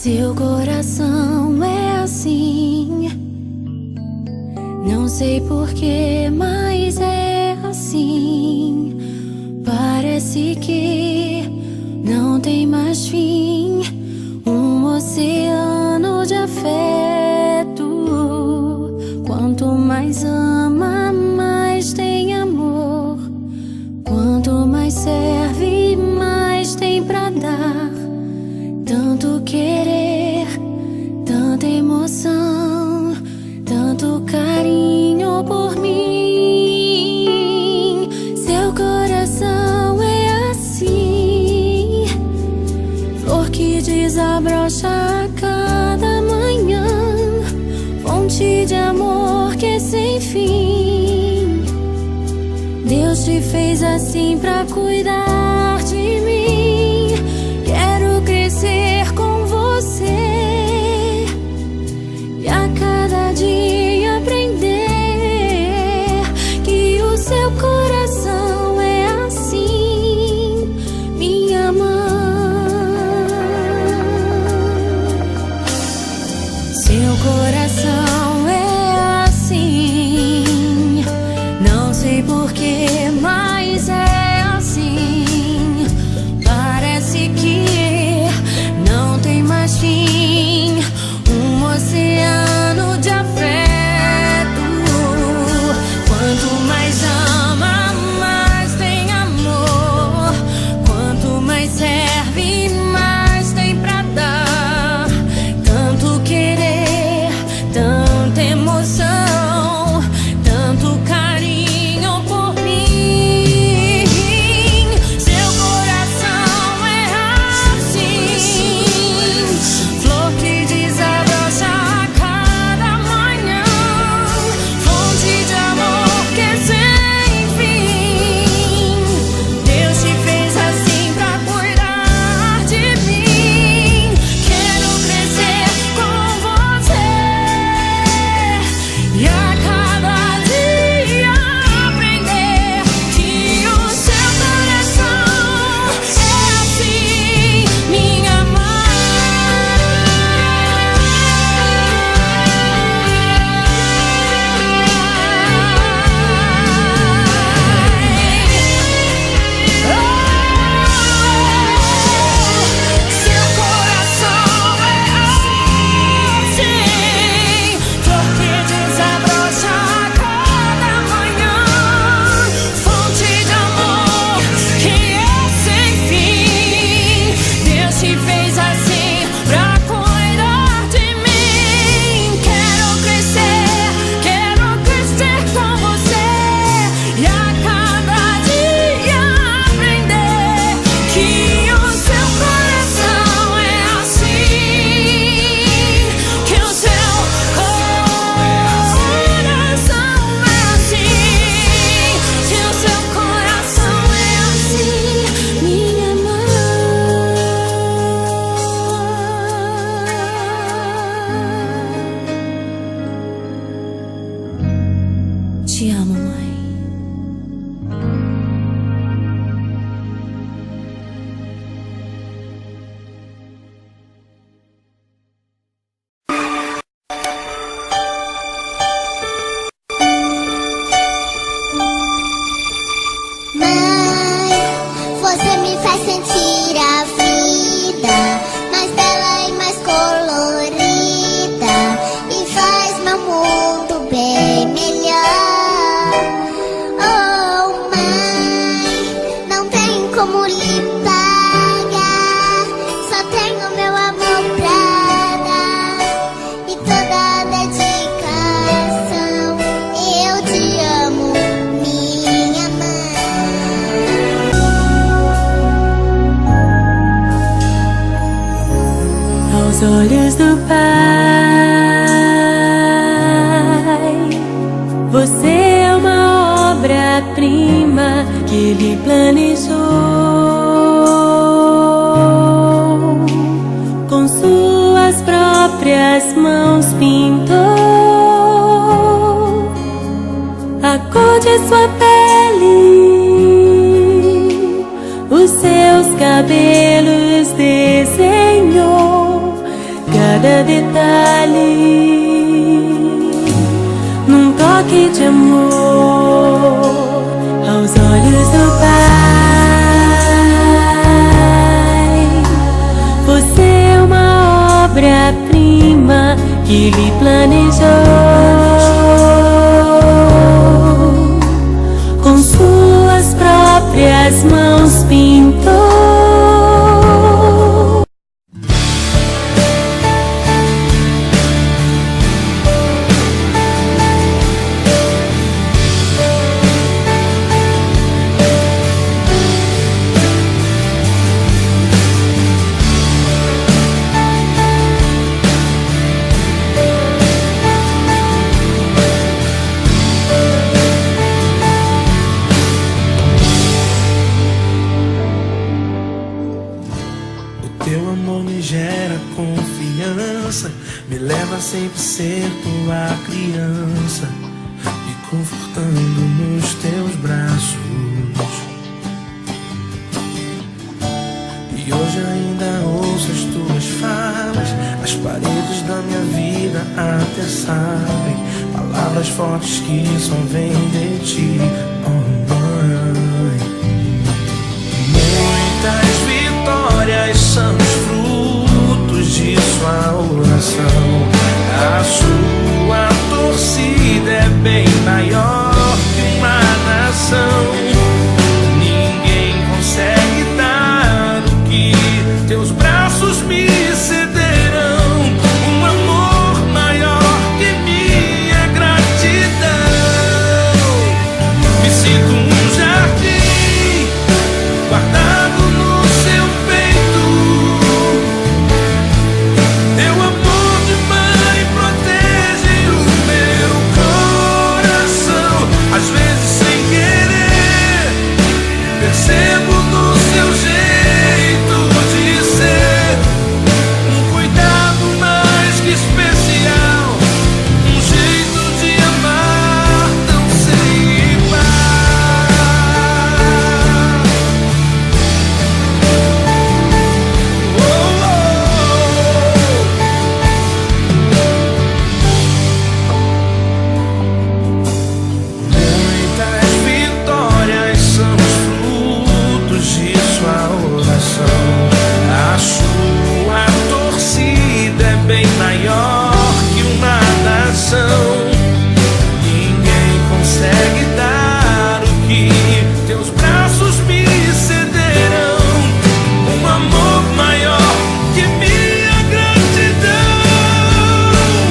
Seu coração é assim, não sei porquê, mas é assim. Parece que não tem mais fim, um oceano de afeto. Quanto mais ama, mais tem amor. Quanto mais serve, mais tem pra dar. Tanto querer, tanta emoção, tanto carinho por mim. Seu coração é assim, flor que desabrocha a cada manhã, fonte de amor que é sem fim. Deus te fez assim pra cuidar de mim. Quero crescer com você e a cada dia aprender que o seu coração é assim, minha mãe. Seu coração é assim, não sei porquê, mas é assim. Parece que não tem mais fim, um oceano de afeto. Quanto mais ama, mais tem amor. Quanto mais serve, mais tem pra dar. Tanto querer, tanta emoção, tanto carinho por mim. Seu coração é assim, flor que desabrocha a cada manhã, fonte de amor que é sem fim. Deus te fez assim pra cuidar de mim. Quero crescer com você e a cada dia aprender que o seu coração é assim, minha Seu coração é assim, flor que desabrocha a cada manhã, fonte de amor que é sem fim. Deus te fez assim pra cuidar de mim. Quero crescer com você e a cada dia aprender que o seu coração é assim, que o seu coração é assim, que o seu coração é assim, minha mãe. Te amo, mãe. Mãe, você me faz sentir a vida mais bela e mais colorida e faz meu mundo bem melhor. Oh, mãe, não tem como lhe pagar, só tenho meu amor pra dar e toda a dedicação. Eu te amo, minha mãe. Aos olhos do Pai, você é uma obra-prima que Ele planejou. Com suas próprias mãos pintou a cor de sua pele, os seus cabelos desenhou, cada detalhe, num toque de amor aos olhos do Pai. Você é uma obra-prima que Ele planejou, com suas próprias mãos pintou. Teu amor me gera confiança, me leva a sempre ser tua criança, me confortando nos teus braços. E hoje ainda ouço as tuas falas, as paredes da minha vida até sabem, palavras fortes que só vêm de ti, oh mãe. Muitas vitórias são os frutos de sua oração. A sua torcida é bem maior que uma nação. Ninguém consegue dar o que teus braços me cederão. Um amor maior que minha gratidão. Me sinto um jardim guardado no seu peito. Teu amor de mãe protege o meu coração. Às vezes sem querer percebo no seu jeito de ser um cuidado mais que especial, um jeito de amar tão sem igual. Muitas vitórias são os frutos de sua oração.